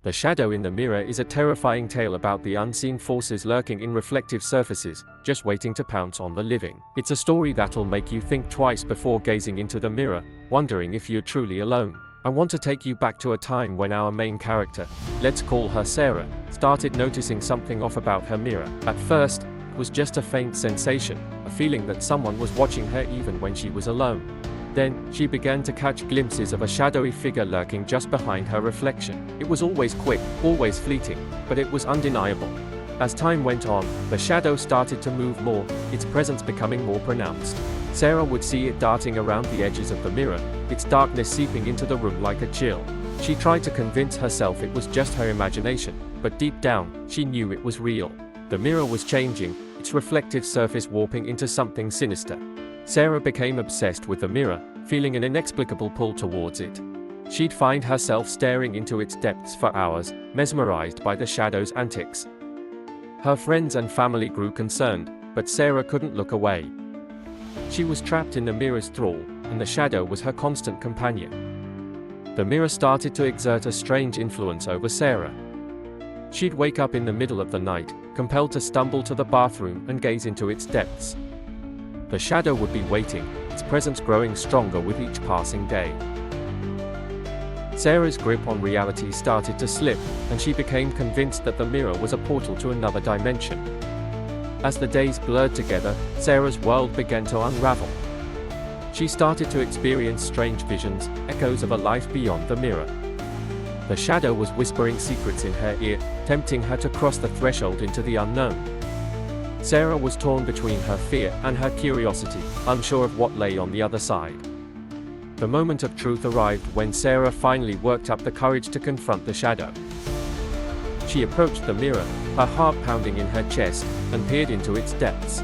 The Shadow in the Mirror is a terrifying tale about the unseen forces lurking in reflective surfaces, just waiting to pounce on the living. It's a story that'll make you think twice before gazing into the mirror, wondering if you're truly alone. I want to take you back to a time when our main character, let's call her Sarah, started noticing something off about her mirror. At first, it was just a faint sensation, a feeling that someone was watching her even when she was alone. Then, she began to catch glimpses of a shadowy figure lurking just behind her reflection. It was always quick, always fleeting, but it was undeniable. As time went on, the shadow started to move more, its presence becoming more pronounced. Sarah would see it darting around the edges of the mirror, its darkness seeping into the room like a chill. She tried to convince herself it was just her imagination, but deep down, she knew it was real. The mirror was changing, its reflective surface warping into something sinister. Sarah became obsessed with the mirror, feeling an inexplicable pull towards it. She'd find herself staring into its depths for hours, mesmerized by the shadow's antics. Her friends and family grew concerned, but Sarah couldn't look away. She was trapped in the mirror's thrall, and the shadow was her constant companion. The mirror started to exert a strange influence over Sarah. She'd wake up in the middle of the night, compelled to stumble to the bathroom and gaze into its depths. The shadow would be waiting, its presence growing stronger with each passing day. Sarah's grip on reality started to slip, and she became convinced that the mirror was a portal to another dimension. As the days blurred together, Sarah's world began to unravel. She started to experience strange visions, echoes of a life beyond the mirror. The shadow was whispering secrets in her ear, tempting her to cross the threshold into the unknown. Sarah was torn between her fear and her curiosity, unsure of what lay on the other side. The moment of truth arrived when Sarah finally worked up the courage to confront the shadow. She approached the mirror, her heart pounding in her chest, and peered into its depths.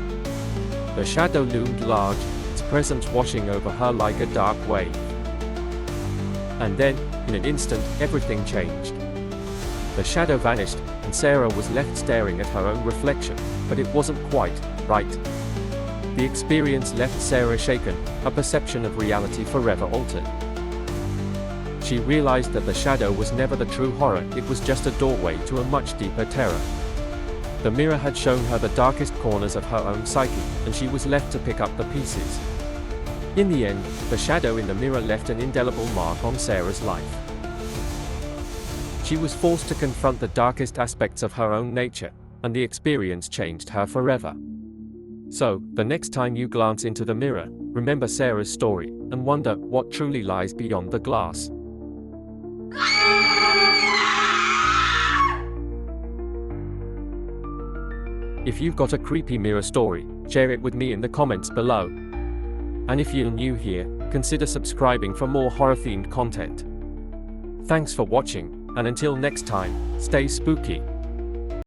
The shadow loomed large, its presence washing over her like a dark wave. And then, in an instant, everything changed. The shadow vanished, and Sarah was left staring at her own reflection, but it wasn't quite right. The experience left Sarah shaken, her perception of reality forever altered. She realized that the shadow was never the true horror, it was just a doorway to a much deeper terror. The mirror had shown her the darkest corners of her own psyche, and she was left to pick up the pieces. In the end, the shadow in the mirror left an indelible mark on Sarah's life. She was forced to confront the darkest aspects of her own nature, and the experience changed her forever. So, the next time you glance into the mirror, remember Sarah's story, and wonder what truly lies beyond the glass. If you've got a creepy mirror story, share it with me in the comments below. And if you're new here, consider subscribing for more horror-themed content. Thanks for watching, and until next time, stay spooky.